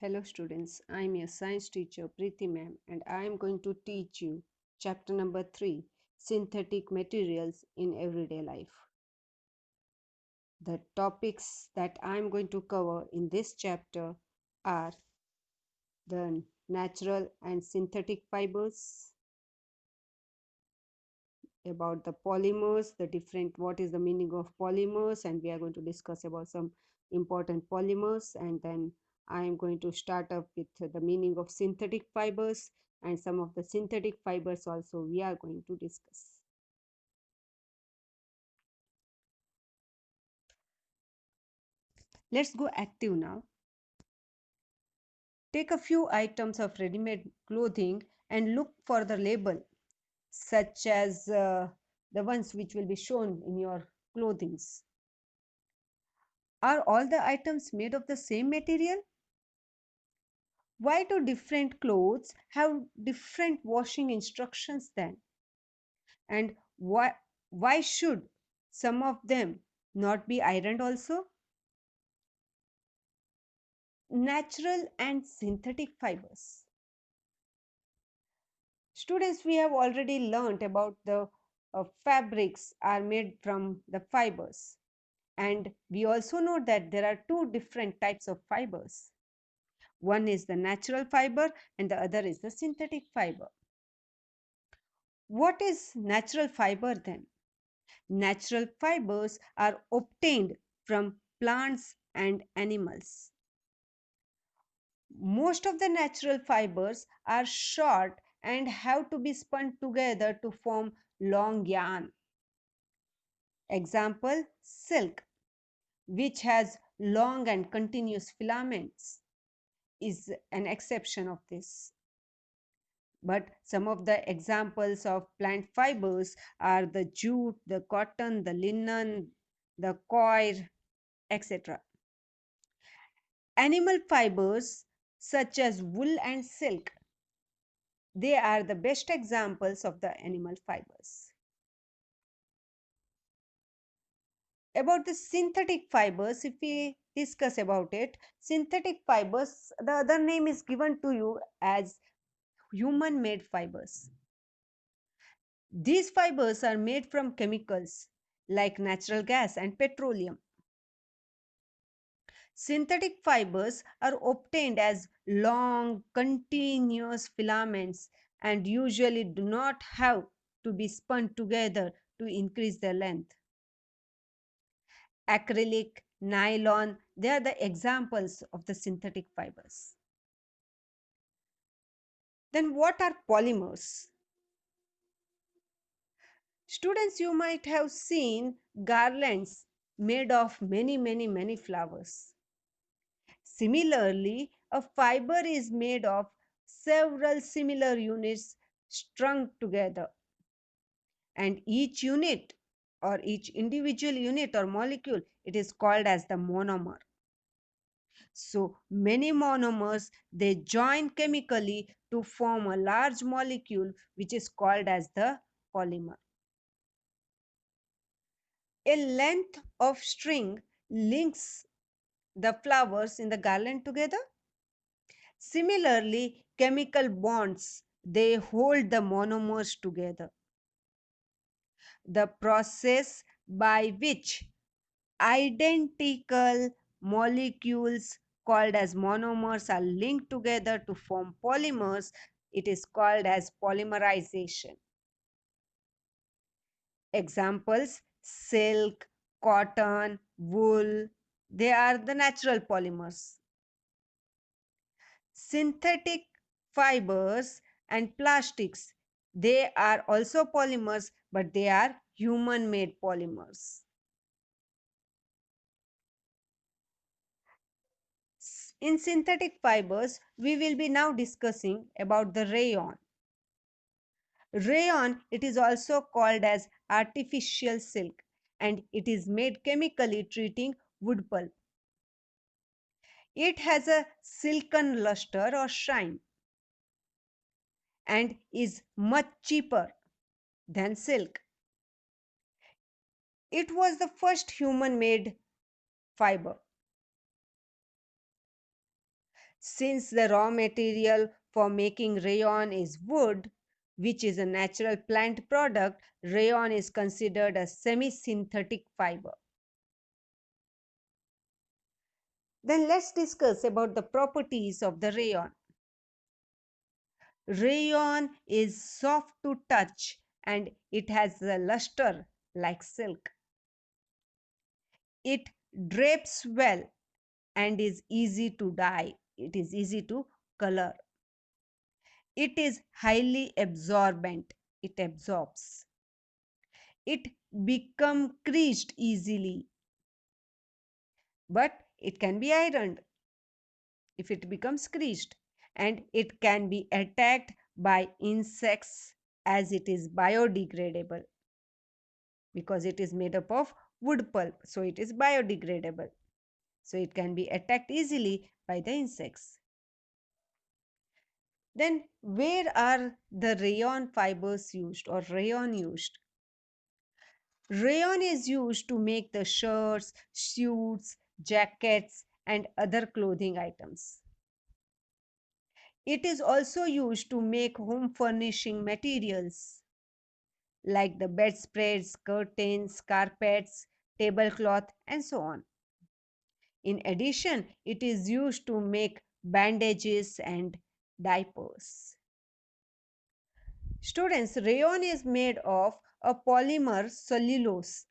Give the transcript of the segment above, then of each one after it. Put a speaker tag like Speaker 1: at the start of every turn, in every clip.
Speaker 1: Hello students, I am your science teacher Preeti ma'am and I am going to teach you chapter number 3, synthetic materials in everyday life. The topics that I am going to cover in this chapter are the natural and synthetic fibers, about the polymers, the different what is the meaning of polymers, and we are going to discuss about some important polymers, and then I am going to start up with the meaning of synthetic fibers, and some of the synthetic fibers also we are going to discuss. Let's go active now. Take a few items of ready-made clothing and look for the label, such as the ones which will be shown in your clothings. Are all the items made of the same material? Why do different clothes have different washing instructions then? And why should some of them not be ironed also? Natural and synthetic fibers. Students, we have already learnt about the fabrics are made from the fibers. And we also know that there are two different types of fibers. One is the natural fiber and the other is the synthetic fiber. What is natural fiber then? Natural fibers are obtained from plants and animals. Most of the natural fibers are short and have to be spun together to form long yarn. Example, silk, which has long and continuous filaments, is an exception of this. But some of the examples of plant fibers are the jute, the cotton, the linen, the coir, etc. Animal fibers such as wool and silk, they are the best examples of the animal fibers. About the synthetic fibers, if we discuss about it, synthetic fibers, the other name is given to you as human made fibers. These fibers are made from chemicals like natural gas and petroleum. Synthetic fibers are obtained as long, continuous filaments and usually do not have to be spun together to increase their length. Acrylic, nylon, they are the examples of the synthetic fibers. Then what are polymers? Students, you might have seen garlands made of many flowers. Similarly, a fiber is made of several similar units strung together, and each unit or each individual unit or molecule, it is called as the monomer. So many monomers, they join chemically to form a large molecule which is called as the polymer. A length of string links the flowers in the garland together. Similarly, chemical bonds, they hold the monomers together. The process by which identical molecules called as monomers are linked together to form polymers, it is called as polymerization. Examples, silk, cotton, wool, they are the natural polymers. Synthetic fibers and plastics, they are also polymers, but they are human made polymers. In synthetic fibers, we will be now discussing about the rayon. Rayon, it is also called as artificial silk, and it is made chemically treating wood pulp. It has a silken luster or shine and is much cheaper than silk. It was the first human made fiber. Since the raw material for making rayon is wood, which is a natural plant product, rayon is considered a semi synthetic fiber. Then let's discuss about the properties of the rayon. Rayon is soft to touch and it has a luster like silk. It drapes well and is easy to dye. It is easy to color. It is highly absorbent. It absorbs. It become creased easily, but it can be ironed if it becomes creased, and it can be attacked by insects as it is biodegradable because it is made up of wood pulp, so it is biodegradable, so it can be attacked easily by the insects. Then where are the rayon fibers used or rayon used? Rayon is used to make the shirts, suits, jackets, and other clothing items. It is also used to make home furnishing materials like the bedspreads, curtains, carpets, tablecloth, and so on. In addition, it is used to make bandages and diapers. Students, rayon is made of a polymer cellulose,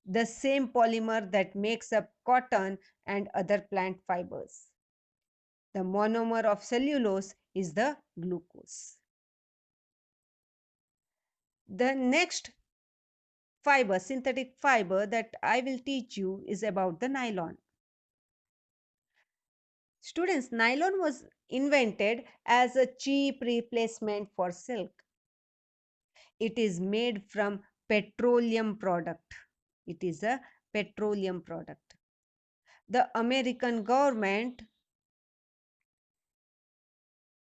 Speaker 1: the same polymer that makes up cotton and other plant fibers. The monomer of cellulose is the glucose. The next fiber, synthetic fiber that I will teach you is about the nylon. Students, nylon was invented as a cheap replacement for silk. It is made from petroleum product. It is a petroleum product. The American government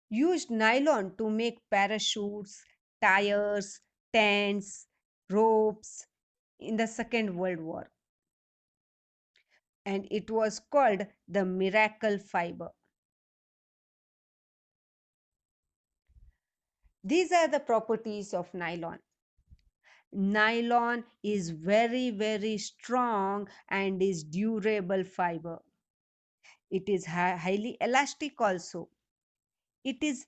Speaker 1: used nylon to make parachutes, tires, tents, ropes in the Second World War. And it was called the miracle fiber. These are the properties of nylon. Nylon is very strong and is durable fiber. It is highly elastic also. It is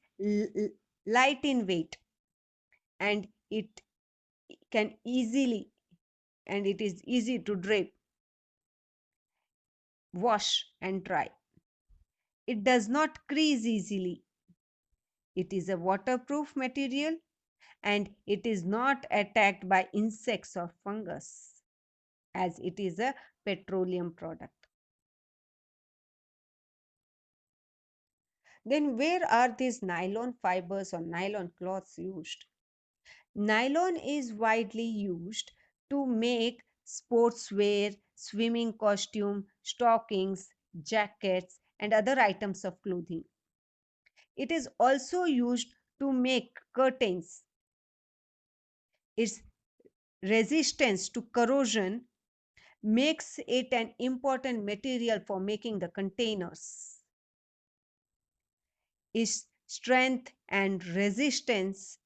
Speaker 1: light in weight and it can easily and it is easy to drape, wash and dry. It does not crease easily. It is a waterproof material and it is not attacked by insects or fungus as it is a petroleum product. Then where are these nylon fibers or nylon cloths used? Nylon is widely used to make sportswear, swimming costume, stockings, jackets, and other items of clothing. It is also used to make curtains. Its resistance to corrosion makes it an important material for making the containers. Its strength and resistance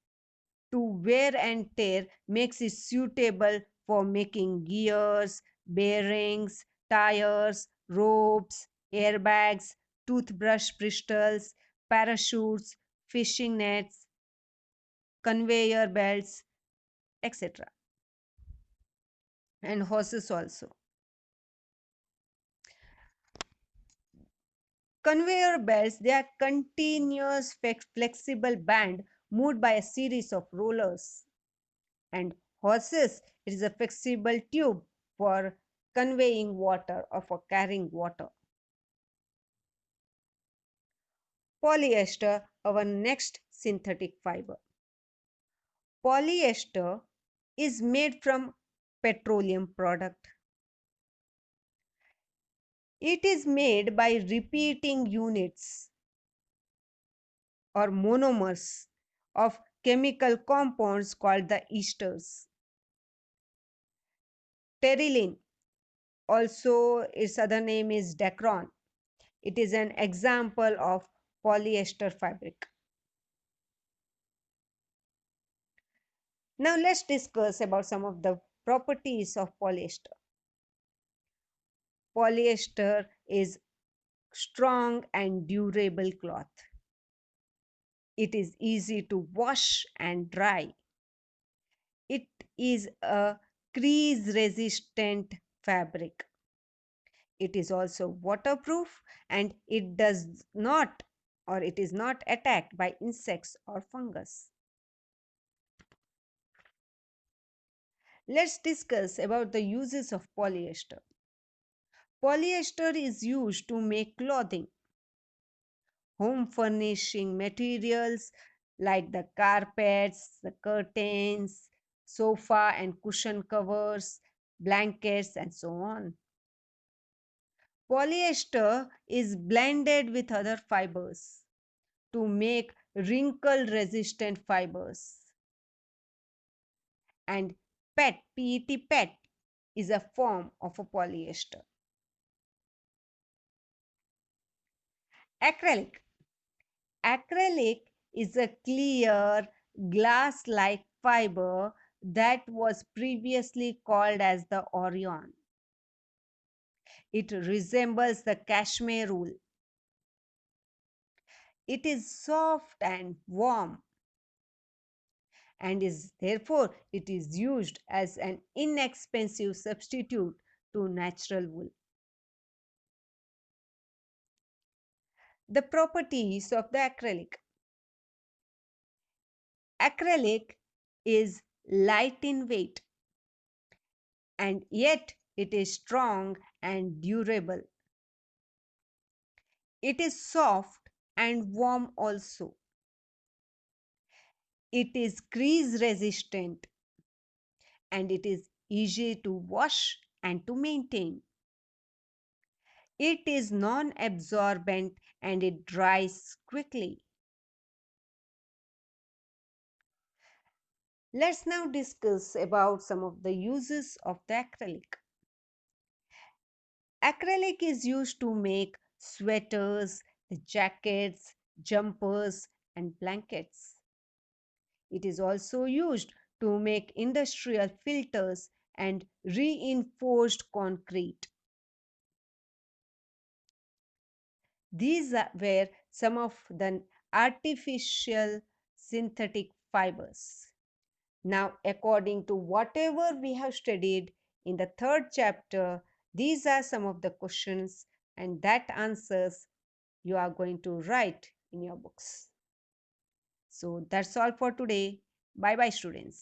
Speaker 1: to wear and tear makes it suitable for making gears, bearings, tires, ropes, airbags, toothbrush bristles, parachutes, fishing nets, conveyor belts, etc. And horses also. Conveyor belts, they are continuous flexible band moved by a series of rollers. And horses, it is a flexible tube for conveying water or for carrying water. Polyester, our next synthetic fiber. Polyester is made from petroleum product. It is made by repeating units or monomers of chemical compounds called the esters. Terylene, also its other name is dacron. It is an example of polyester fabric. Now let's discuss about some of the properties of polyester. Polyester is strong and durable cloth. It is easy to wash and dry. It is a crease resistant fabric. It is also waterproof and it is not attacked by insects or fungus. Let's discuss about the uses of polyester. Polyester is used to make clothing, home furnishing materials like the carpets, the curtains, sofa and cushion covers, blankets, and so on. Polyester is blended with other fibers to make wrinkle resistant fibers. And PET is a form of a polyester. Acrylic. Acrylic is a clear glass like fiber that was previously called as the Rayon. It resembles the cashmere wool. It is soft and warm and is therefore it is used as an inexpensive substitute to natural wool. The properties of the acrylic. Acrylic is light in weight and yet it is strong and durable. It is soft and warm also. It is crease resistant and it is easy to wash and to maintain. It is non-absorbent and it dries quickly. Let's now discuss about some of the uses of the acrylic. Acrylic is used to make sweaters, jackets, jumpers, and blankets. It is also used to make industrial filters and reinforced concrete. Were some of the artificial synthetic fibers. Now, according to whatever we have studied in the third chapter, these are some of the questions and that answers you are going to write in your books. So that's all for today. Bye bye, students.